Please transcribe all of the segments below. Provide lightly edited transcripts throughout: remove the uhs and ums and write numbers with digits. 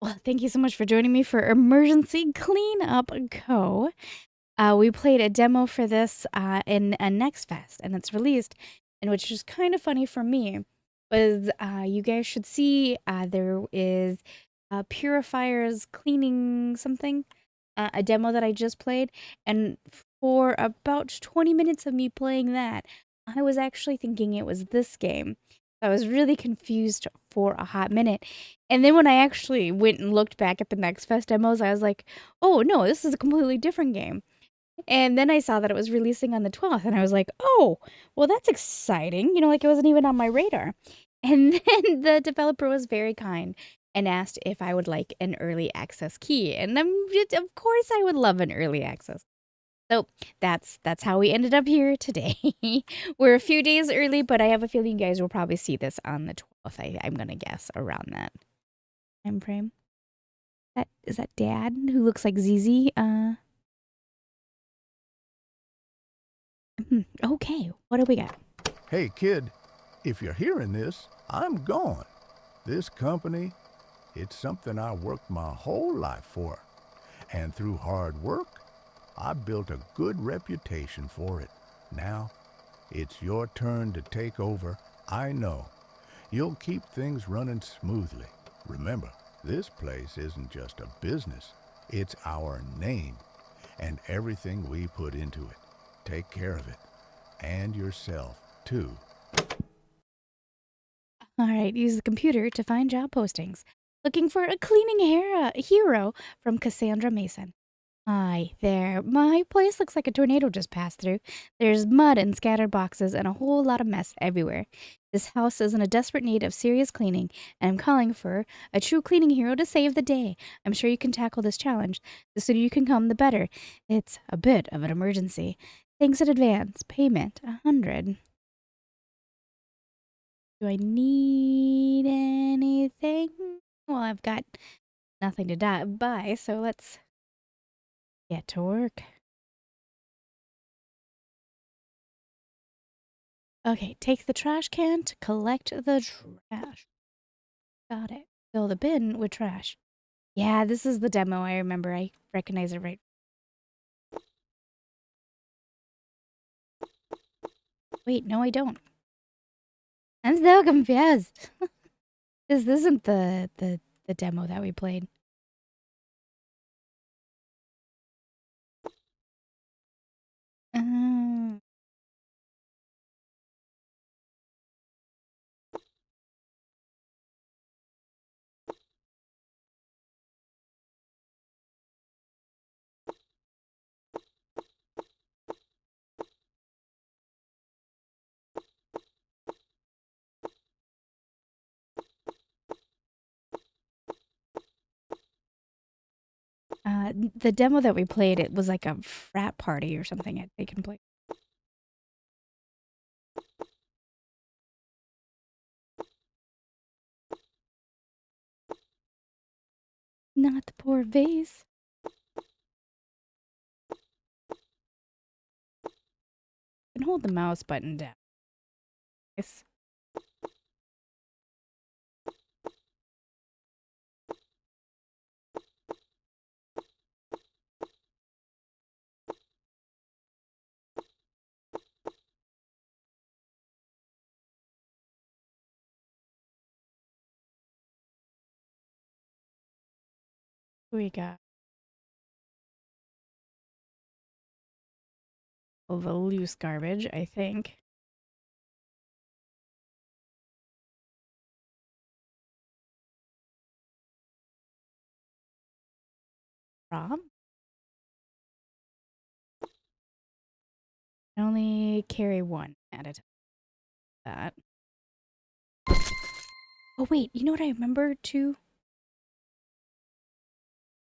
Well, thank you so much for joining me for Emergency Cleanup Go. We played a demo for this in a Next Fest, and it's released, and which is kind of funny for me, was you guys should see there is purifiers cleaning something, a demo that I just played, and for about 20 minutes of me playing that, I was actually thinking it was this game. I was really confused for a hot minute. And then when I actually went and looked back at the Next Fest demos, I was like, oh no, this is a completely different game. And then I saw that it was releasing on the 12th, and I was like, oh, well, that's exciting. Like it wasn't even on my radar. And then the developer was very kind and asked if I would like an early access key. And of course, I would love an early access. So that's how we ended up here today. We're a few days early, but I have a feeling you guys will probably see this on the 12th. I'm gonna guess around that time frame. Is that Dad who looks like ZZ? Okay. What do we got? Hey, kid, if you're hearing this, I'm gone. This company, it's something I worked my whole life for. And through hard work, I built a good reputation for it. Now, it's your turn to take over. I know. You'll keep things running smoothly. Remember, this place isn't just a business. It's our name and everything we put into it. Take care of it. And yourself, too. All right. Use the computer to find job postings. Looking for a cleaning hero from Cassandra Mason. Hi there. My place looks like a tornado just passed through. There's mud and scattered boxes and a whole lot of mess everywhere. This house is in a desperate need of serious cleaning, and I'm calling for a true cleaning hero to save the day. I'm sure you can tackle this challenge. The sooner you can come, the better. It's a bit of an emergency. Thanks in advance. Payment 100. Do I need anything? Well, I've got nothing to buy, so let's get to work. Okay, take the trash can to collect the trash. Got it. Fill the bin with trash. Yeah, this is the demo. I remember. I recognize it right. Wait, no, I don't. I'm still confused. This isn't the demo that we played. Uh, the demo that we played, it was like a frat party or something had taken place. Not the poor vase. And hold the mouse button down. Yes. We got all the loose garbage, I think. Rob? I only carry one at a time. That. Oh wait, you know what I remember too?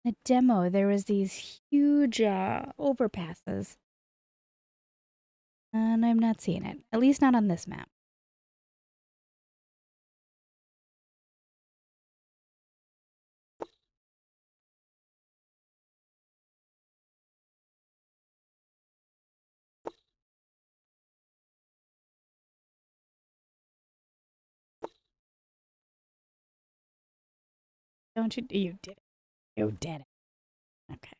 The demo, there was these huge overpasses. And I'm not seeing it. At least not on this map. Don't you? You did it. You did it. Okay.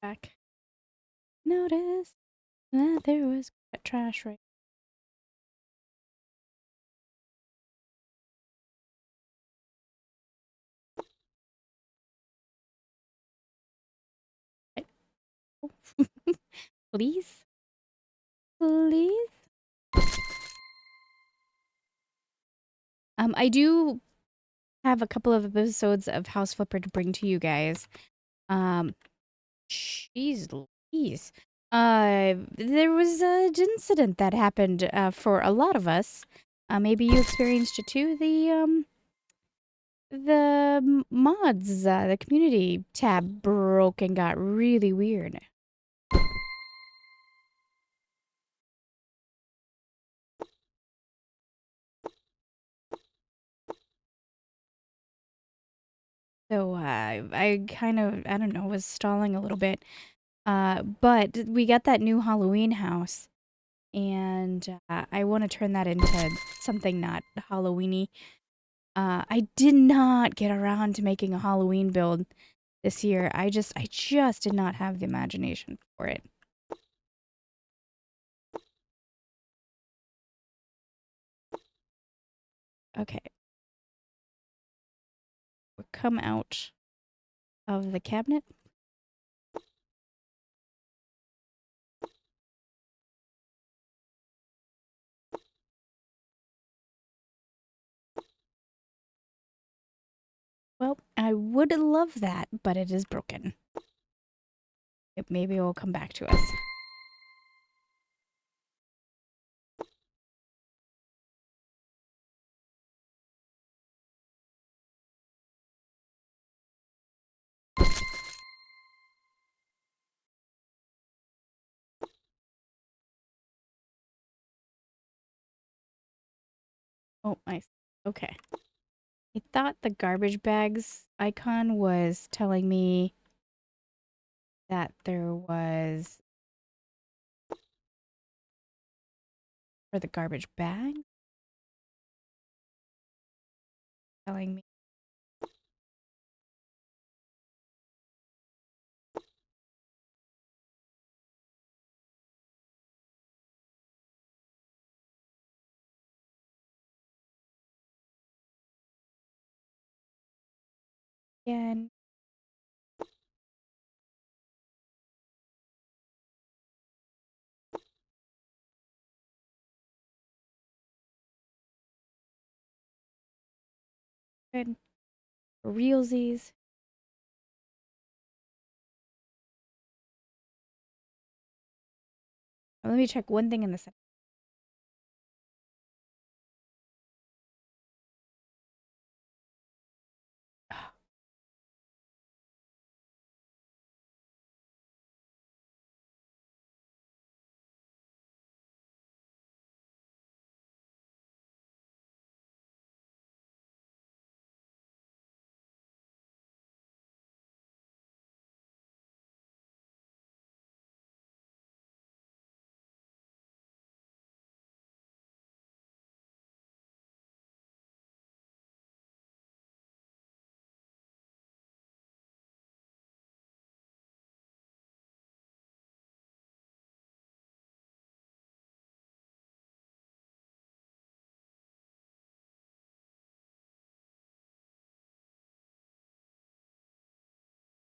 Back. Notice that there was trash right. Please? Please? I do have a couple of episodes of House Flipper to bring to you guys. Um, Jeez Louise. There was an incident that happened for a lot of us. Maybe you experienced it too. The mods, the community tab broke and got really weird. So I kind of, I don't know, was stalling a little bit. But we got that new Halloween house, and I want to turn that into something not Halloweeny. I did not get around to making a Halloween build this year. I just did not have the imagination for it. Okay, we'll come out of the cabinet. Well, I would love that, but it is broken. Maybe it will come back to us. Oh, nice. Okay. I thought the garbage bags icon was telling me that there was for the garbage bag telling me again. Good. For realsies. Let me check one thing in the center.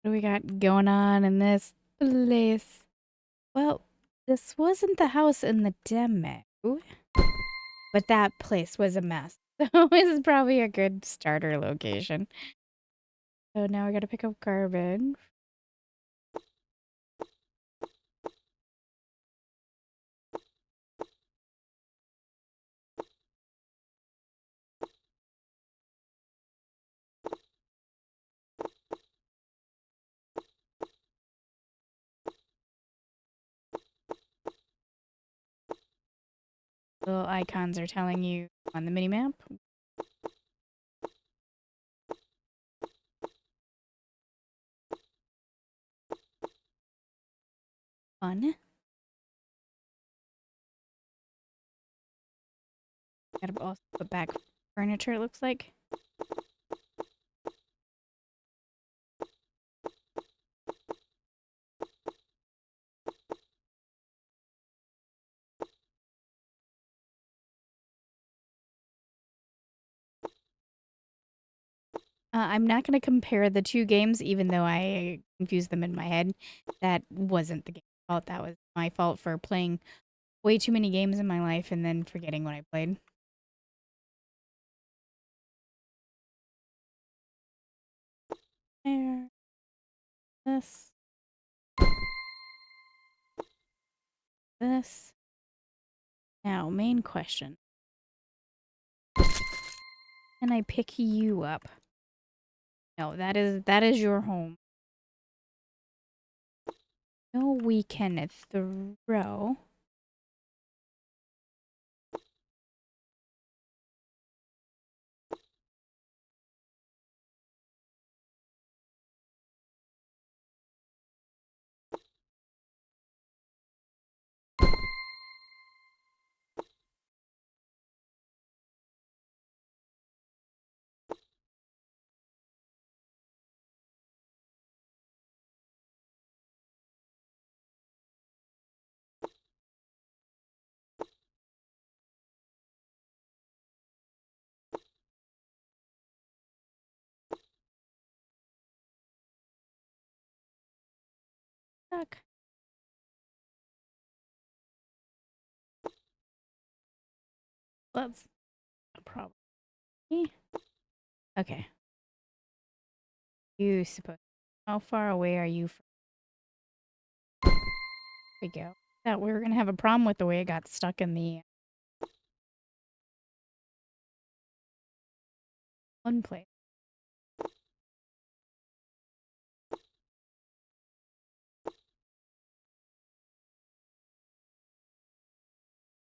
What do we got going on in this place? Well, this wasn't the house in the demo, but that place was a mess. So this is probably a good starter location. So now we gotta pick up garbage. Little icons are telling you on the mini map. Fun. Gotta also put back furniture, it looks like. I'm not going to compare the two games, even though I confused them in my head. That wasn't the game's fault. That was my fault for playing way too many games in my life and then forgetting what I played. There. This. This. Now, main question. Can I pick you up? No, that is your home. No, we can throw. Duck. That's a problem. Okay. You suppose. How far away are you from? There we go. Thought we were gonna have a problem with the way it got stuck in the one place.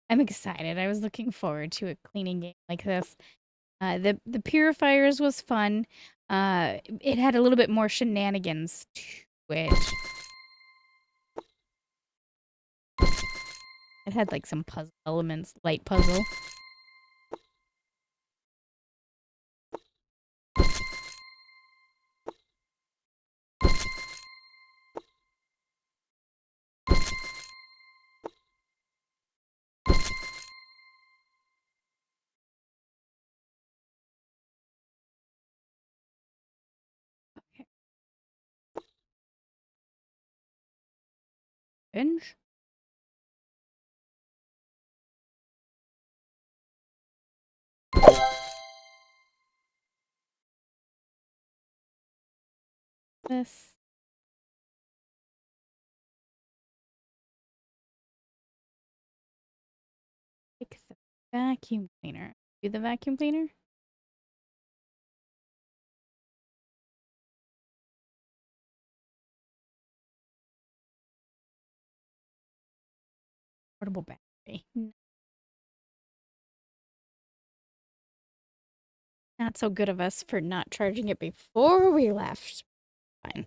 I'm excited. I was looking forward to a cleaning game like this. The purifiers was fun. It had a little bit more shenanigans to it. It had like some puzzle elements, light puzzle. Okay. Binge. This. Pick the vacuum cleaner. Do the vacuum cleaner? Portable battery. Not so good of us for not charging it before we left. Fine.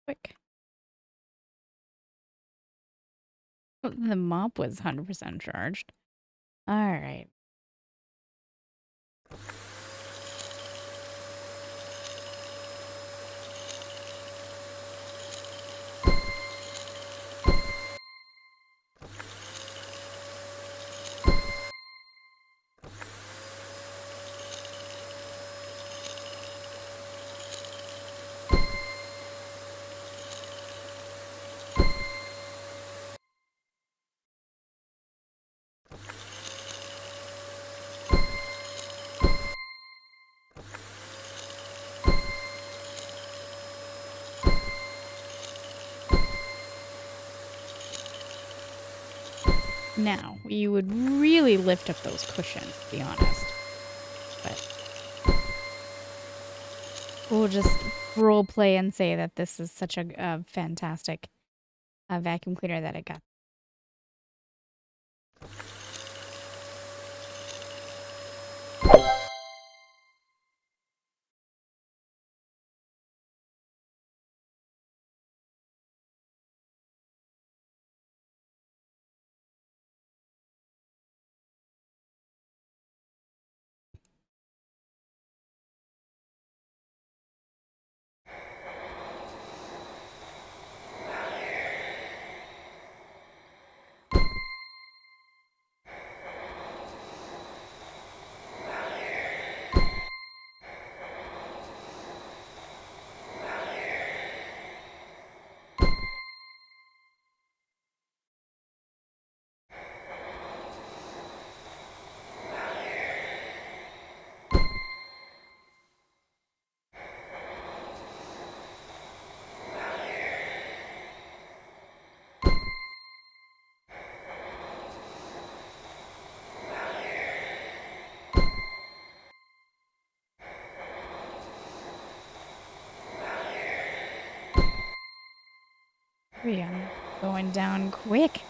Quick. Oh, the mop was 100% charged. All right. Now, you would really lift up those cushions, to be honest. We'll just role play and say that this is such a fantastic vacuum cleaner that I got. We are going down quick.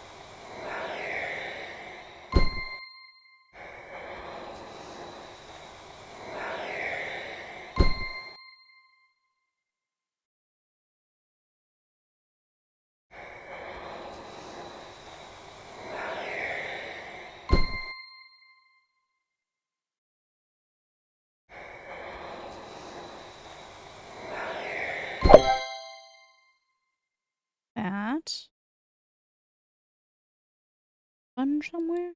That sponge somewhere?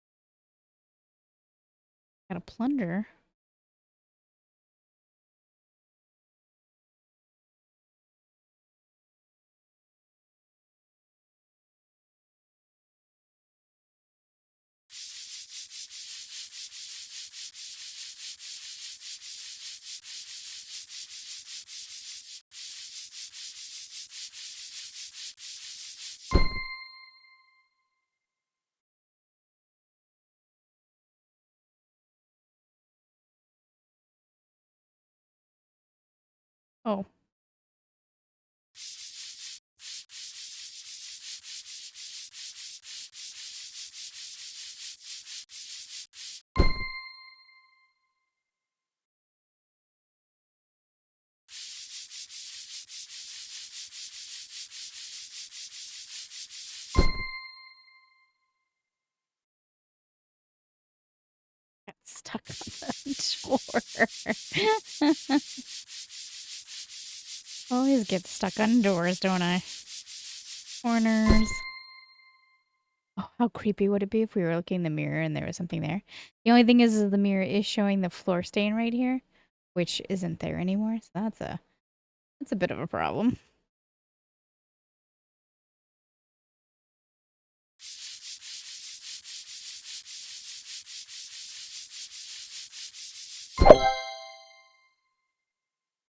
Got a plunger. Oh, got stuck on the door. Always get stuck on doors, don't I? Corners. Oh, how creepy would it be if we were looking in the mirror and there was something there? The only thing is the mirror is showing the floor stain right here, which isn't there anymore. So that's a bit of a problem.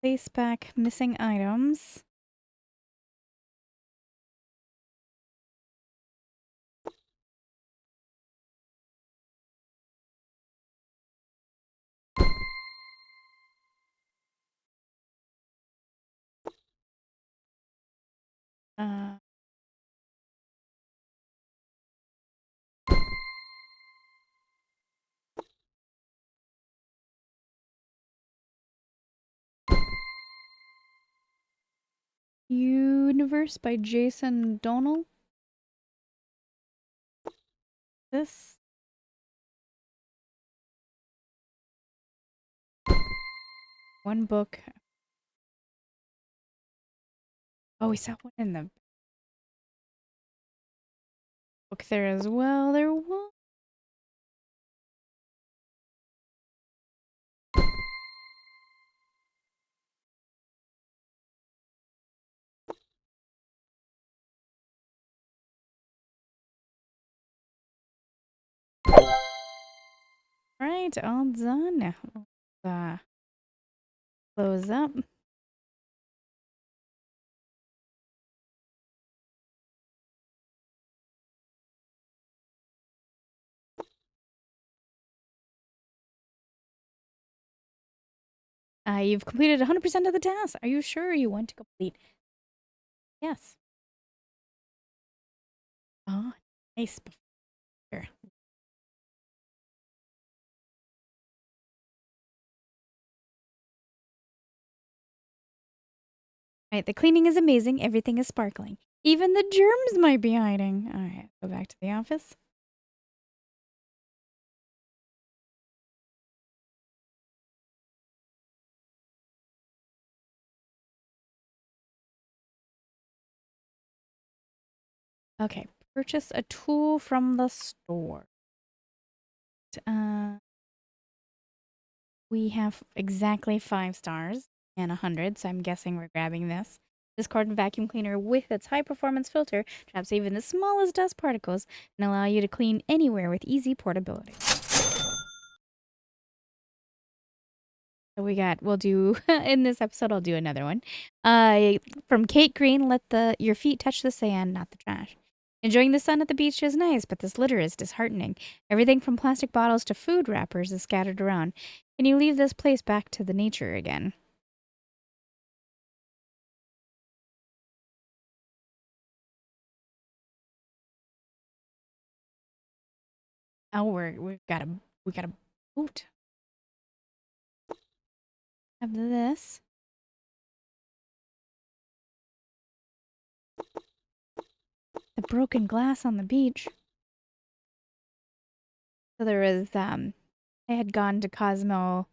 Place back missing items. Uh, Universe by Jason Donald. This one book. Oh, we saw one in the book there as well. There was. Right, all done. Now, close up. You've completed 100% of the tasks. Are you sure you want to complete? Yes. Oh, nice. Sure. Right, the cleaning is amazing. Everything is sparkling. Even the germs might be hiding. All right, go back to the office. Okay, purchase a tool from the store. Uh, we have exactly 5 stars and 100, so I'm guessing we're grabbing this. This cordon vacuum cleaner with its high performance filter traps even the smallest dust particles and allow you to clean anywhere with easy portability. So we'll do in this episode. I'll do another one. From Kate Green, let your feet touch the sand, not the trash. Enjoying the sun at the beach is nice, but this litter is disheartening. Everything from plastic bottles to food wrappers is scattered around. Can you leave this place back to the nature again? Oh, we got a boat. Have this. The broken glass on the beach. So there was I had gone to Cosmo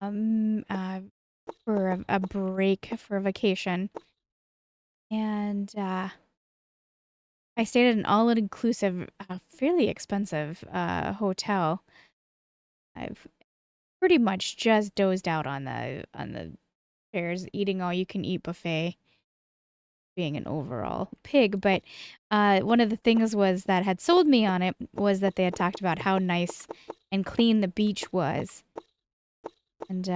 um uh for a break for a vacation, and I stayed at an all-inclusive, fairly expensive hotel. I've pretty much just dozed out on the chairs, eating all-you-can-eat buffet, being an overall pig. But one of the things was that had sold me on it was that they had talked about how nice and clean the beach was. And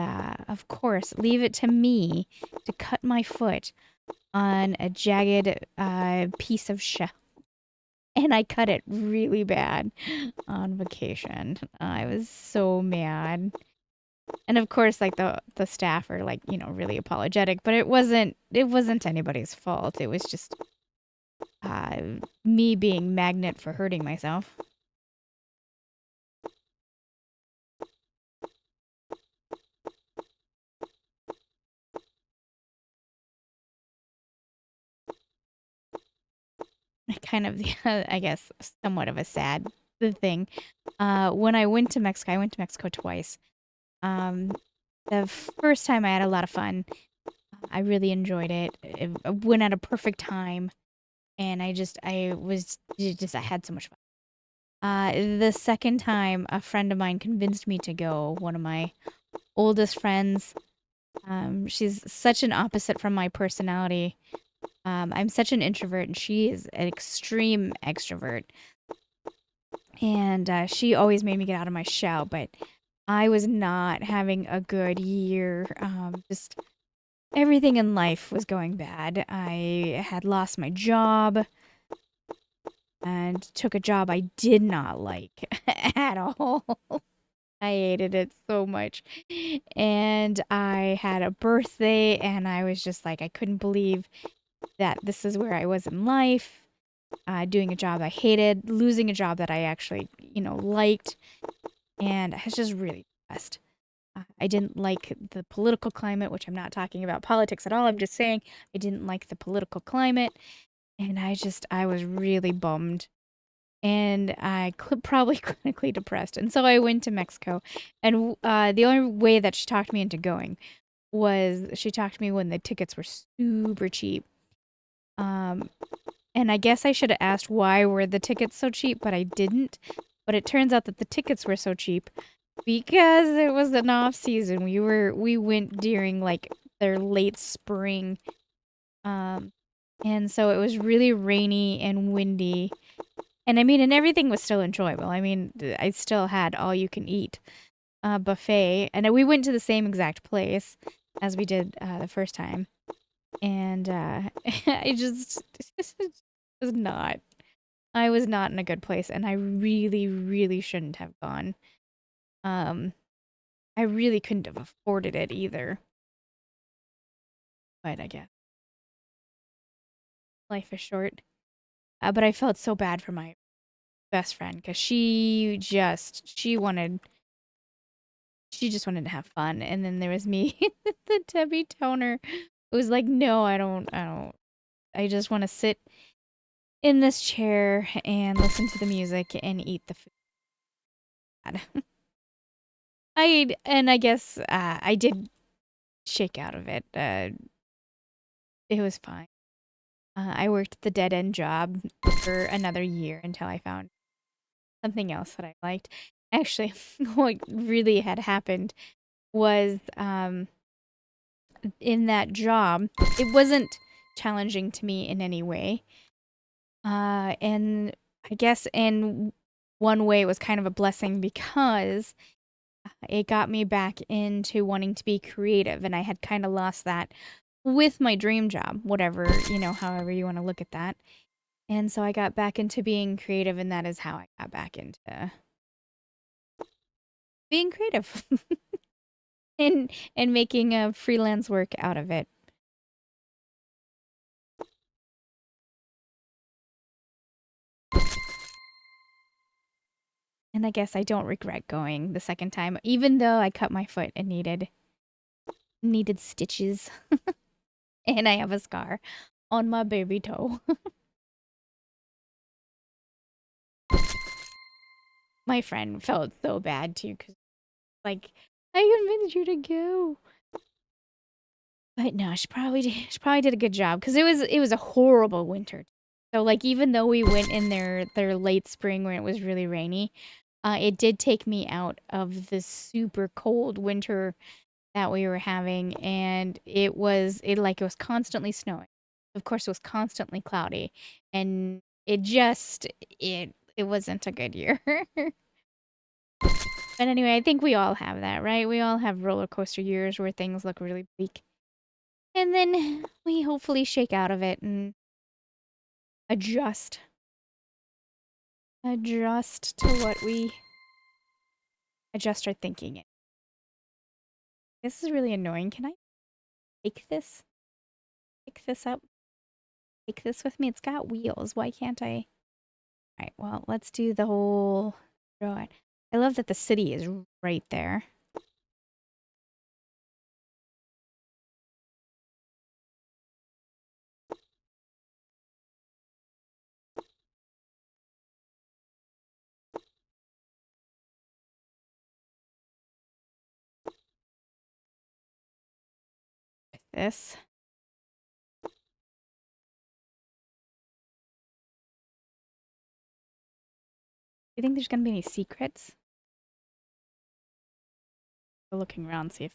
of course, leave it to me to cut my foot on a jagged piece of shell. And I cut it really bad on vacation. I was so mad. And of course, like the staff are like, really apologetic, but it wasn't anybody's fault. It was just uh, me being magnet for hurting myself. Kind of the, I guess, somewhat of a sad thing. When I went to Mexico twice. Um, the first time I had a lot of fun. I really enjoyed it. It went at a perfect time, and I had so much fun. The second time, a friend of mine convinced me to go. One of my oldest friends. She's such an opposite from my personality. I'm such an introvert, and she is an extreme extrovert. And she always made me get out of my shell, but I was not having a good year. Just everything in life was going bad. I had lost my job and took a job I did not like at all. I hated it so much. And I had a birthday, and I was just like, I couldn't believe that this is where I was in life. Doing a job I hated, losing a job that I actually, liked. And I was just really depressed. I didn't like the political climate, which I'm not talking about politics at all. I'm just saying I didn't like the political climate. And I was really bummed. And I probably clinically depressed. And so I went to Mexico. And the only way that she talked me into going was she talked me when the tickets were super cheap. Um, and I guess I should have asked why were the tickets so cheap, but I didn't. But it turns out that the tickets were so cheap because it was an off season. We went during like their late spring. Um, and so it was really rainy and windy. And I mean, and everything was still enjoyable. I mean, I still had all you can eat buffet, and we went to the same exact place as we did the first time. And I just was not. I was not in a good place, and I really, really shouldn't have gone. Um, I really couldn't have afforded it either. But I guess life is short. But I felt so bad for my best friend because she just wanted to have fun, and then there was me, the Debbie Toner, who was like, "No, I just want to sit in this chair and listen to the music and eat the food." I guess I did shake out of it. It was fine. I worked the dead end job for another year until I found something else that I liked. Actually, what really had happened was in that job, it wasn't challenging to me in any way. And I guess in one way it was kind of a blessing because it got me back into wanting to be creative, and I had kind of lost that with my dream job, whatever, however you want to look at that. And so I got back into being creative, and that is how I got back into being creative and making a freelance work out of it. And I guess I don't regret going the second time, even though I cut my foot and needed stitches, and I have a scar on my baby toe. My friend felt so bad too, because like I convinced you to go. But no, she probably did a good job because it was a horrible winter. So like even though we went in their late spring when it was really rainy, it did take me out of the super cold winter that we were having, and it was constantly snowing. Of course, it was constantly cloudy, and it wasn't a good year. But anyway, I think we all have that, right? We all have roller coaster years where things look really bleak. And then we hopefully shake out of it and adjust. Adjust to what we adjust our thinking. This is really annoying. Can I take this? Pick this up? Take this with me? It's got wheels. Why can't I? All right, well, let's do the whole road. I love that the city is right there. With this. Do you think there's gonna be any secrets? We're looking around, see if.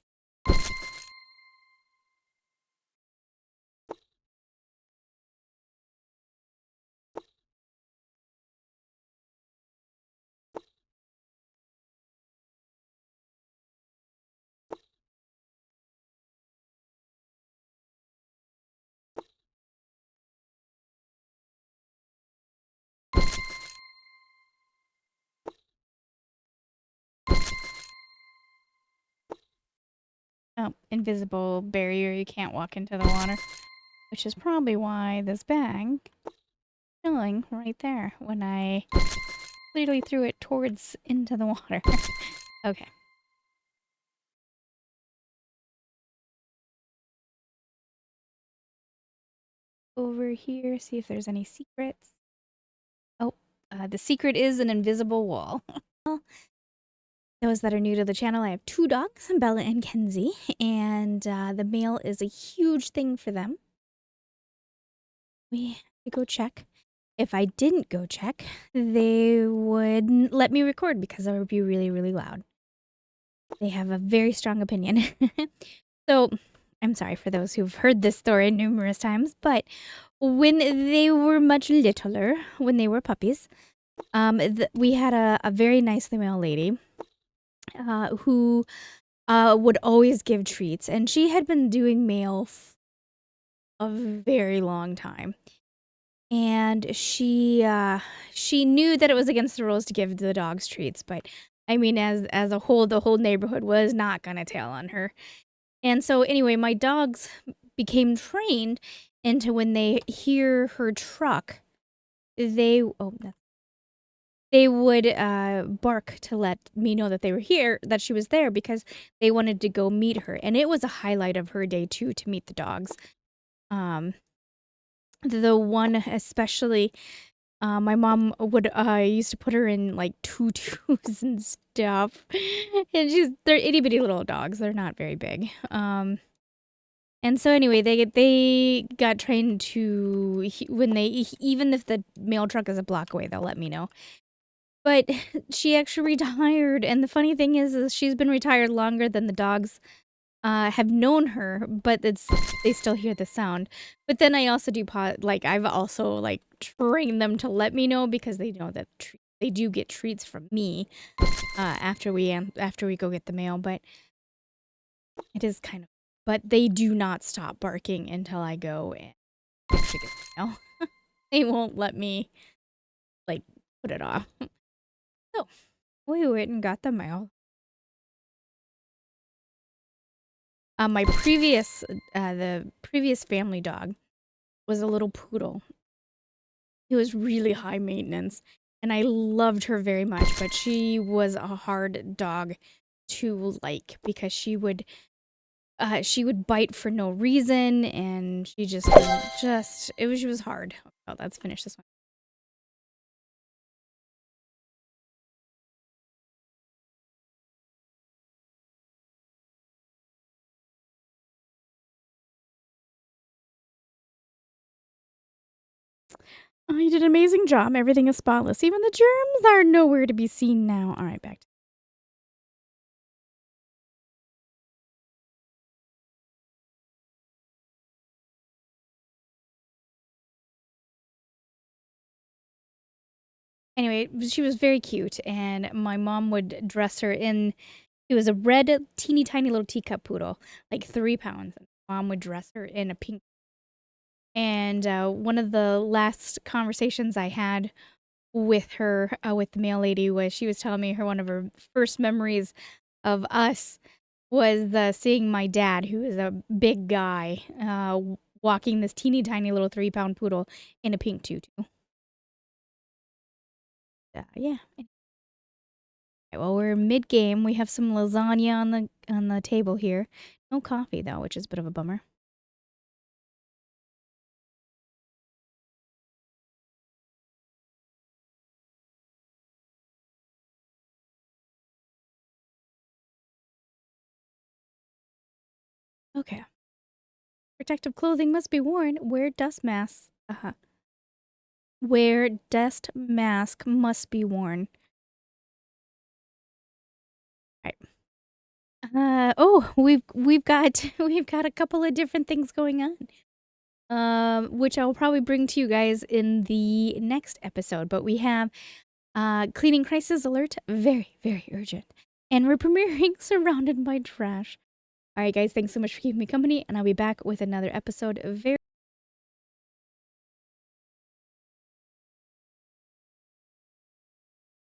Oh, invisible barrier. You can't walk into the water. Which is probably why this bag is chilling right there when I clearly threw it towards into the water. Okay. Over here, see if there's any secrets. Oh, the secret is an invisible wall. Those that are new to the channel, I have two dogs, Bella and Kenzie, and the mail is a huge thing for them. We have to go check. If I didn't go check, they wouldn't let me record because I would be really, really loud. They have a very strong opinion. So, I'm sorry for those who've heard this story numerous times, but when they were much littler, when they were puppies, we had a very nice female lady who would always give treats, and she had been doing mail a very long time. And she knew that it was against the rules to give the dogs treats, but I mean, as a whole, the whole neighborhood was not gonna tell on her. And so anyway, my dogs became trained into when they hear her truck, they would bark to let me know that they were here, that she was there because they wanted to go meet her. And it was a highlight of her day too to meet the dogs. Um, the one especially, my mom would used to put her in like tutus and stuff, and they're itty bitty little dogs. They're not very big. And so anyway, they got trained to when they even if the mail truck is a block away, they'll let me know. But she actually retired, and the funny thing is she's been retired longer than the dogs have known her, but they still hear the sound. But then I also do like I've also like trained them to let me know because they know that they do get treats from me after we go get the mail. But it is kind of, but they do not stop barking until I go and actually get the mail. They won't let me like put it off. So we went and got the mail. The previous family dog was a little poodle. He was really high maintenance, and I loved her very much, but she was a hard dog to like because she would bite for no reason, and she was hard. Oh, let's finish this one. Oh, you did an amazing job. Everything is spotless. Even the germs are nowhere to be seen now. All right, back to anyway, she was very cute, and my mom would dress her in. It was a red, teeny tiny little teacup poodle, like 3 pounds. Mom would dress her in a pink. And one of the last conversations I had with her, with the mail lady, was she was telling me one of her first memories of us was seeing my dad, who is a big guy, walking this teeny tiny little 3 pound poodle in a pink tutu. Yeah. Well, we're mid game. We have some lasagna on the table here. No coffee though, which is a bit of a bummer. Okay. Protective clothing must be worn. Wear dust masks. Wear dust mask must be worn. Right. Oh, we've got we've got a couple of different things going on. Which I will probably bring to you guys in the next episode. But we have cleaning crisis alert, very, very urgent. And we're premiering Surrounded by Trash. All right, guys, thanks so much for keeping me company, and I'll be back with another episode very